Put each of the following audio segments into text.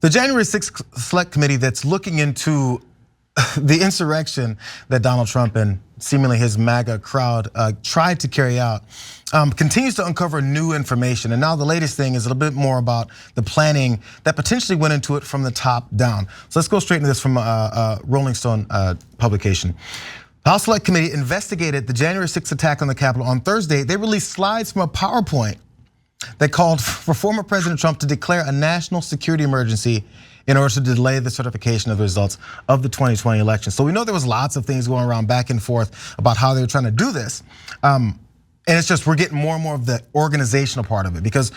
The January 6th Select Committee that's looking into the insurrection that Donald Trump and seemingly his MAGA crowd tried to carry out continues to uncover new information. And now the latest thing is a little bit more about the planning that potentially went into it from the top down. So let's go straight into this from a Rolling Stone publication. The House Select Committee investigated the January 6th attack on the Capitol on Thursday. They released slides from a PowerPoint that called for former President Trump to declare a national security emergency in order to delay the certification of the results of the 2020 election. So we know there was lots of things going around back and forth about how they were trying to do this. And it's just we're getting more and more of the organizational part of it, because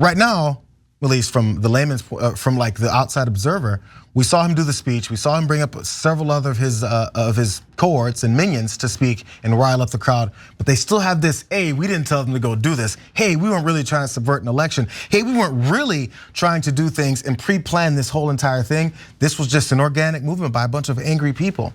right now, at least from the layman's, from like the outside observer, we saw him do the speech. We saw him bring up several other of his cohorts and minions to speak and rile up the crowd. But they still have this, hey, we didn't tell them to go do this. Hey, we weren't really trying to subvert an election. Hey, we weren't really trying to do things and pre-plan this whole entire thing. This was just an organic movement by a bunch of angry people.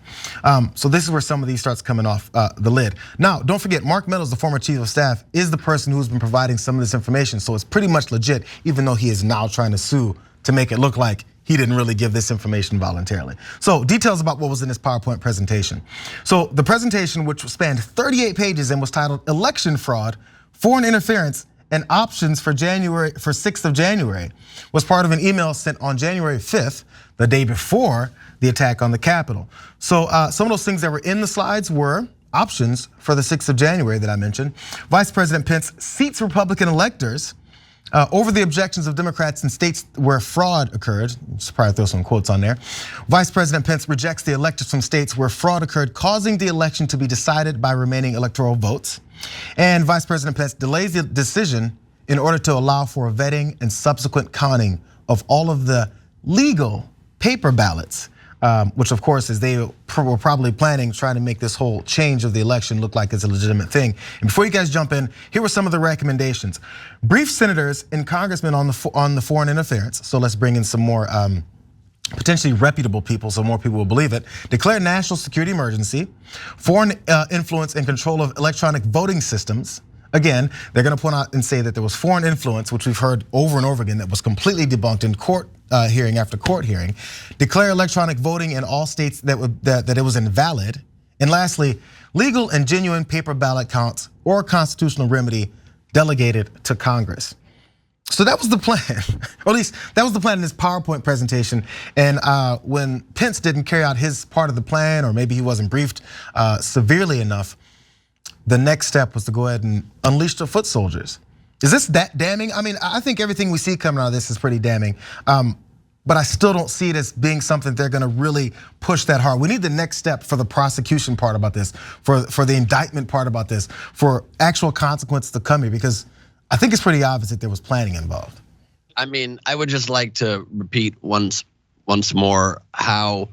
So this is where some of these starts coming off the lid. Now, don't forget, Mark Meadows, the former chief of staff, is the person who's been providing some of this information. So it's pretty much legit, even though he is now trying to sue to make it look like he didn't really give this information voluntarily. So details about what was in this PowerPoint presentation. So the presentation, which spanned 38 pages and was titled "Election Fraud, Foreign Interference, and Options for 6th of January, was part of an email sent on January 5th, the day before the attack on the Capitol. So some of those things that were in the slides were options for the 6th of January that I mentioned. Vice President Pence seats Republican electors over the objections of Democrats in states where fraud occurred. Should probably throw some quotes on there. Vice President Pence rejects the electors from states where fraud occurred, causing the election to be decided by remaining electoral votes. And Vice President Pence delays the decision in order to allow for vetting and subsequent counting of all of the legal paper ballots, which of course is they were probably planning trying to make this whole change of the election look like it's a legitimate thing. And before you guys jump in, here were some of the recommendations. Brief senators and congressmen on the foreign interference. So let's bring in some more potentially reputable people so more people will believe it. Declare national security emergency, foreign influence and control of electronic voting systems. Again, they're gonna point out and say that there was foreign influence, which we've heard over and over again, that was completely debunked in court hearing after court hearing. Declare electronic voting in all states that it was invalid. And lastly, legal and genuine paper ballot counts or constitutional remedy delegated to Congress. So that was the plan, or at least that was the plan in this PowerPoint presentation. And when Pence didn't carry out his part of the plan, or maybe he wasn't briefed severely enough, the next step was to go ahead and unleash the foot soldiers. Is this that damning? I mean, I think everything we see coming out of this is pretty damning. But I still don't see it as being something they're gonna really push that hard. We need the next step for the prosecution part about this, for the indictment part about this, for actual consequences to come here, because I think it's pretty obvious that there was planning involved. I mean, I would just like to repeat once more how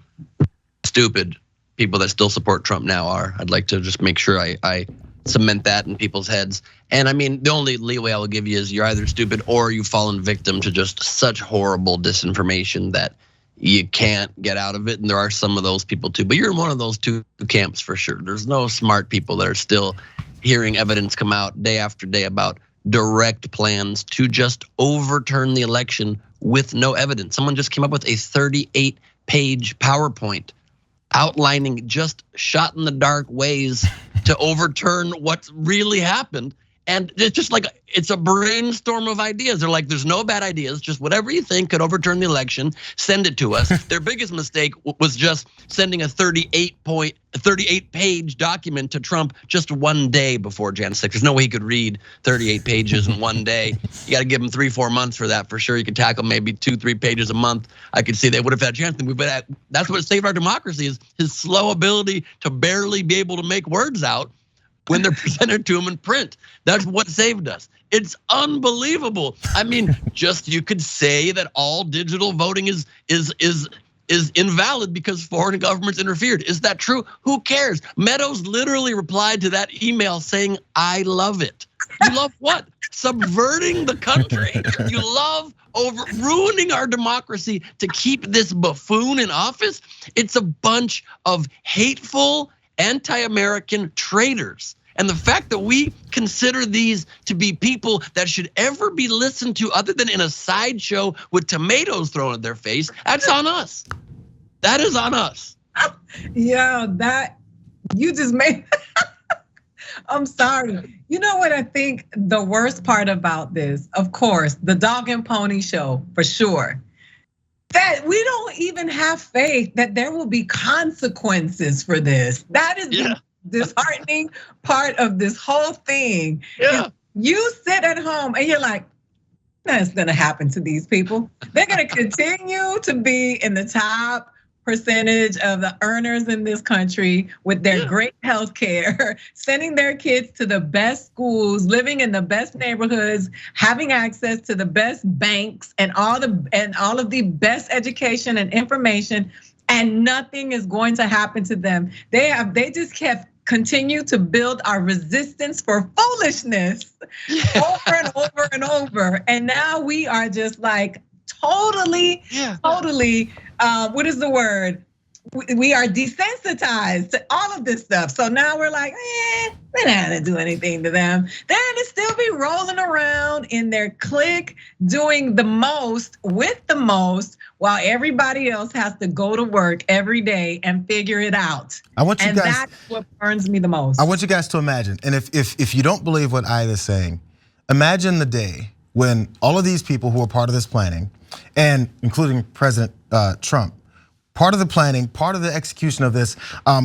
stupid people that still support Trump now are. I'd like to just make sure I cement that in people's heads. And I mean, the only leeway I will give you is you're either stupid or you've fallen victim to just such horrible disinformation that you can't get out of it. And there are some of those people too, but you're in one of those two camps for sure. There's no smart people that are still hearing evidence come out day after day about direct plans to just overturn the election with no evidence. Someone just came up with a 38-page PowerPoint outlining just shot in the dark ways to overturn what really happened. And it's just like, it's a brainstorm of ideas. They're like, there's no bad ideas, just whatever you think could overturn the election, send it to us. Their biggest mistake was just sending a 38-page document to Trump just one day before Jan 6th. There's no way he could read 38 pages in one day. You gotta give him 3-4 months for that for sure. You could tackle maybe 2-3 pages a month. I could see they would have had a chance. But that's what saved our democracy, is his slow ability to barely be able to make words out when they're presented to him in print. That's what saved us. It's unbelievable. I mean, just you could say that all digital voting is invalid because foreign governments interfered. Is that true? Who cares? Meadows literally replied to that email saying, I love it. You love what? Subverting the country? You love ruining our democracy to keep this buffoon in office? It's a bunch of hateful, anti-American traitors. And the fact that we consider these to be people that should ever be listened to other than in a sideshow with tomatoes thrown at their face, that's on us. That is on us. Yeah, that you just made. I'm sorry. You know what I think the worst part about this? Of course, the dog and pony show, for sure. That we don't even have faith that there will be consequences for this. That is the disheartening part of this whole thing. Yeah. You sit at home and you're like, that's gonna happen to these people. They're gonna continue to be in the top percentage of the earners in this country with their great health care, sending their kids to the best schools, living in the best neighborhoods, having access to the best banks and all of the best education and information, and nothing is going to happen to them. They just kept continue to build our resistance for foolishness over and over and over. And now we are just like totally, what is the word? We are desensitized to all of this stuff. So now we're like, we're not gonna do anything to them. They're gonna still be rolling around in their clique, doing the most with the most, while everybody else has to go to work every day and figure it out. That's what burns me the most. I want you guys to imagine, and if you don't believe what Ida's saying, imagine the day when all of these people who are part of this planning, and including President Trump, part of the planning, part of the execution of this,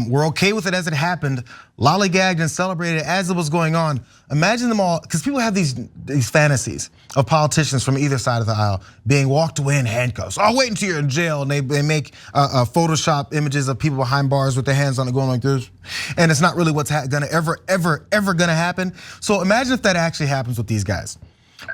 we're okay with it as it happened, lollygagged and celebrated as it was going on. Imagine them all, because people have these fantasies of politicians from either side of the aisle being walked away in handcuffs. Oh, wait until you're in jail, and they make Photoshop images of people behind bars with their hands on it going like this, and it's not really what's gonna ever gonna happen. So imagine if that actually happens with these guys.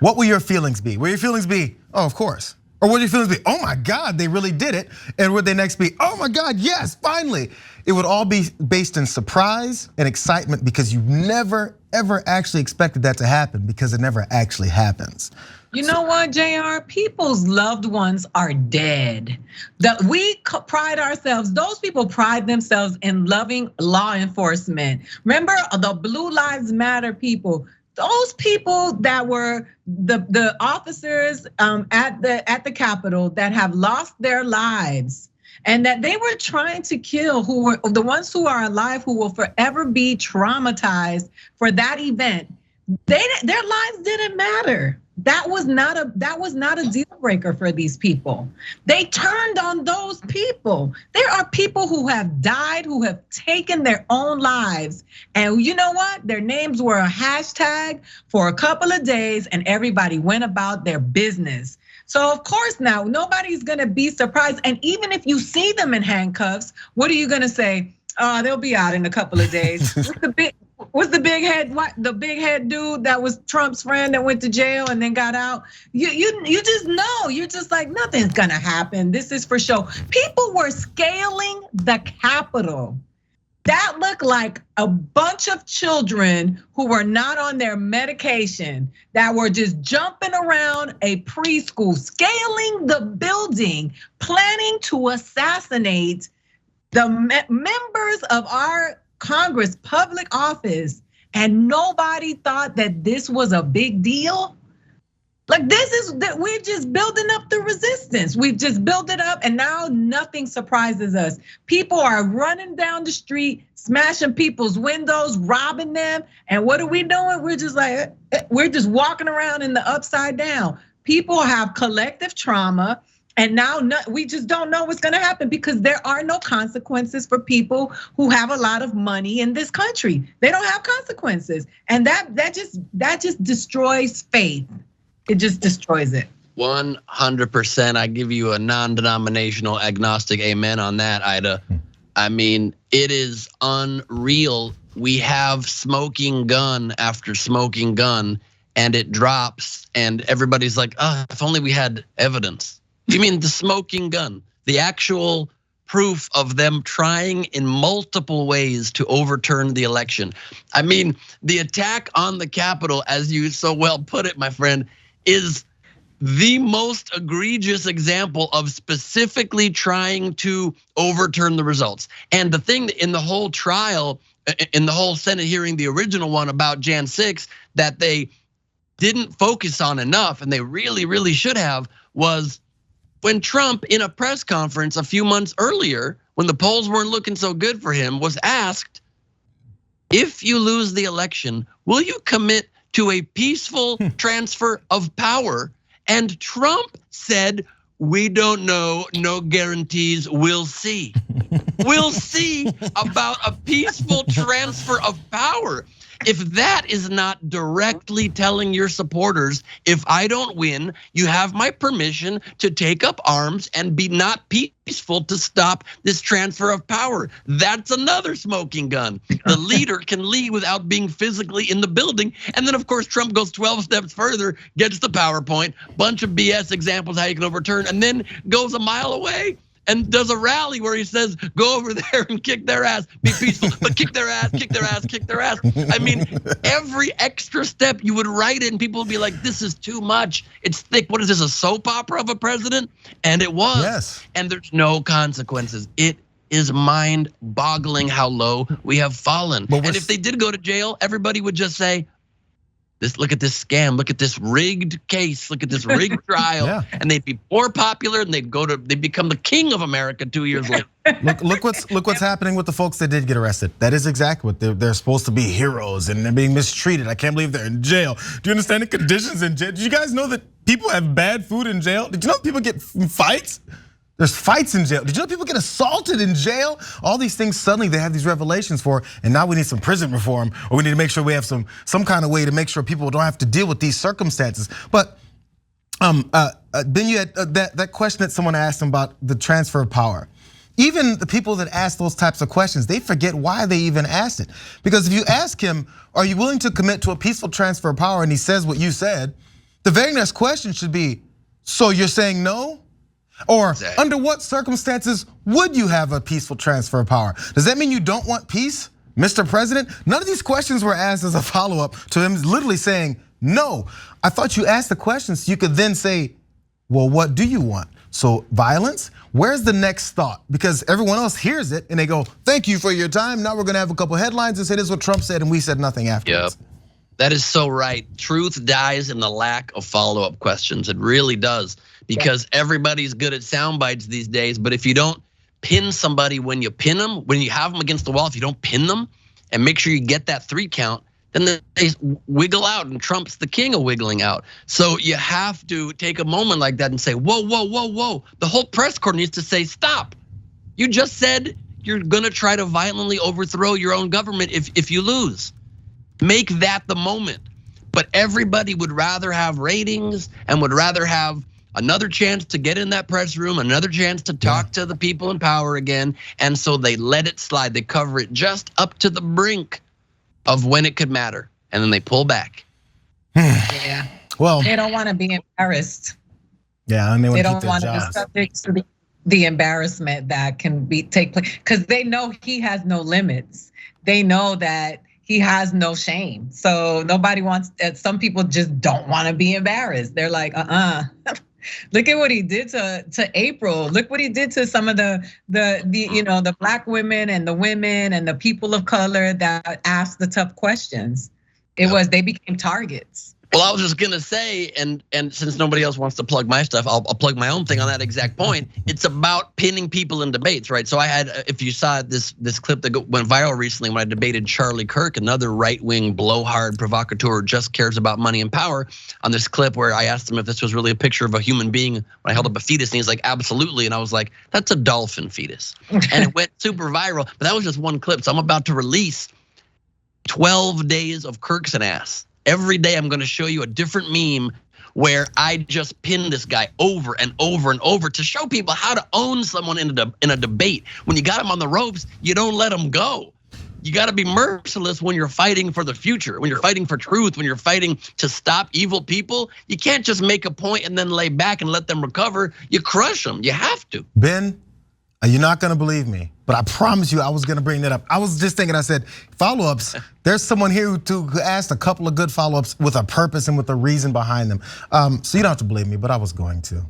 What will your feelings be? Will your feelings be, oh, of course? Or would your feelings be, oh my God, they really did it? And would they next be, oh my God, yes, finally? It would all be based in surprise and excitement because you never, ever actually expected that to happen because it never actually happens. You know what, JR? People's loved ones are dead. We pride ourselves, those people pride themselves in loving law enforcement. Remember the Blue Lives Matter people? Those people that were the officers at the Capitol that have lost their lives and that they were trying to kill, who were the ones who are alive, who will forever be traumatized for that event. Their lives didn't matter. That was not a deal breaker for these people. They turned on those people. There are people who have died, who have taken their own lives. And you know what? Their names were a hashtag for a couple of days and everybody went about their business. So of course now, nobody's gonna be surprised. And even if you see them in handcuffs, what are you gonna say? Oh, they'll be out in a couple of days. What's the big head dude that was Trump's friend that went to jail and then got out? You just know, you're just like, nothing's gonna happen. This is for show. People were scaling the Capitol. That looked like a bunch of children who were not on their medication that were just jumping around a preschool, scaling the building, planning to assassinate the members of our Congress, public office, and nobody thought that this was a big deal. Like we're just building up the resistance. We've just built it up and now nothing surprises us. People are running down the street, smashing people's windows, robbing them. And what are we doing? We're just walking around in the upside down. People have collective trauma. And now we just don't know what's gonna happen because there are no consequences for people who have a lot of money in this country. They don't have consequences. And that just destroys faith. It just destroys it. 100%. I give you a non-denominational agnostic amen on that, Ida. I mean, it is unreal. We have smoking gun after smoking gun and it drops and everybody's like, oh, if only we had evidence. You mean the smoking gun, the actual proof of them trying in multiple ways to overturn the election. I mean, the attack on the Capitol, as you so well put it, my friend, is the most egregious example of specifically trying to overturn the results. And the thing in the whole trial, in the whole Senate hearing, the original one about Jan 6, that they didn't focus on enough, and they really, really should have, was when Trump, in a press conference a few months earlier, when the polls weren't looking so good for him, was asked, if you lose the election, will you commit to a peaceful transfer of power? And Trump said, we don't know, no guarantees, we'll see. We'll see about a peaceful transfer of power. If that is not directly telling your supporters, if I don't win, you have my permission to take up arms and be not peaceful to stop this transfer of power. That's another smoking gun. The leader can lead without being physically in the building. And then of course, Trump goes 12 steps further, gets the PowerPoint, bunch of BS examples how you can overturn, and then goes a mile away and does a rally where he says, go over there and kick their ass, be peaceful, but kick their ass, kick their ass, kick their ass. I mean, every extra step you would write in, people would be like, this is too much. It's thick. What is this, a soap opera of a president? And it was. Yes. And there's no consequences. It is mind-boggling how low we have fallen. And if they did go to jail, everybody would just say, look at this scam, look at this rigged case, look at this rigged trial, and they'd be more popular, and they'd become the king of America 2 years later. Look what's happening with the folks that did get arrested. That is exactly what they're supposed to be, heroes, and they're being mistreated. I can't believe they're in jail. Do you understand the conditions in jail? Did you guys know that people have bad food in jail? Did you know people get fights? There's fights in jail. Did you know people get assaulted in jail? All these things suddenly they have these revelations for, and now we need some prison reform, or we need to make sure we have some kind of way to make sure people don't have to deal with these circumstances. But then you had that question that someone asked him about the transfer of power. Even the people that ask those types of questions, they forget why they even asked it. Because if you ask him, are you willing to commit to a peaceful transfer of power, and he says what you said, the very next question should be, so you're saying no? Or under what circumstances would you have a peaceful transfer of power? Does that mean you don't want peace, Mr. President? None of these questions were asked as a follow-up to him literally saying no. I thought you asked the questions so you could then say, well, what do you want? So violence, where's the next thought? Because everyone else hears it and they go, thank you for your time. Now we're gonna have a couple headlines and say this is what Trump said and we said nothing afterwards. Yep. That is so right. Truth dies in the lack of follow-up questions. It really does, because everybody's good at sound bites these days. But if you don't pin somebody when you pin them, when you have them against the wall, if you don't pin them and make sure you get that 3 count, then they wiggle out, and Trump's the king of wiggling out. So you have to take a moment like that and say, whoa, whoa, whoa, whoa. The whole press corps needs to say, stop. You just said you're gonna try to violently overthrow your own government if you lose. Make that the moment. But everybody would rather have ratings and would rather have another chance to get in that press room, another chance to talk to the people in power again. And so they let it slide. They cover it just up to the brink of when it could matter. And then they pull back. Yeah. Well, they don't want to be embarrassed. Yeah, and they don't want to be subject to the embarrassment that can take place, because they know he has no limits. They know that he has no shame. So nobody wants, some people just don't want to be embarrassed. They're like, look at what he did to April. Look what he did to some of the black women and the women and the people of color that asked the tough questions. They became targets. Well, I was just gonna say, and since nobody else wants to plug my stuff, I'll plug my own thing on that exact point. It's about pinning people in debates, right? So I had, if you saw this clip that went viral recently when I debated Charlie Kirk, another right-wing blowhard provocateur who just cares about money and power, on this clip where I asked him if this was really a picture of a human being when I held up a fetus, and he's like, absolutely. And I was like, that's a dolphin fetus. And it went super viral, but that was just one clip. So I'm about to release 12 days of Kirk's an ass. Every day I'm gonna show you a different meme where I just pin this guy over and over and over to show people how to own someone in a debate. When you got him on the ropes, you don't let him go. You gotta be merciless when you're fighting for the future, when you're fighting for truth, when you're fighting to stop evil people. You can't just make a point and then lay back and let them recover. You crush them, you have to. Ben, you're not gonna believe me, but I promise you I was gonna bring that up. I was just thinking, I said, follow-ups, there's someone here who asked a couple of good follow-ups with a purpose and with a reason behind them. So you don't have to believe me, but I was going to.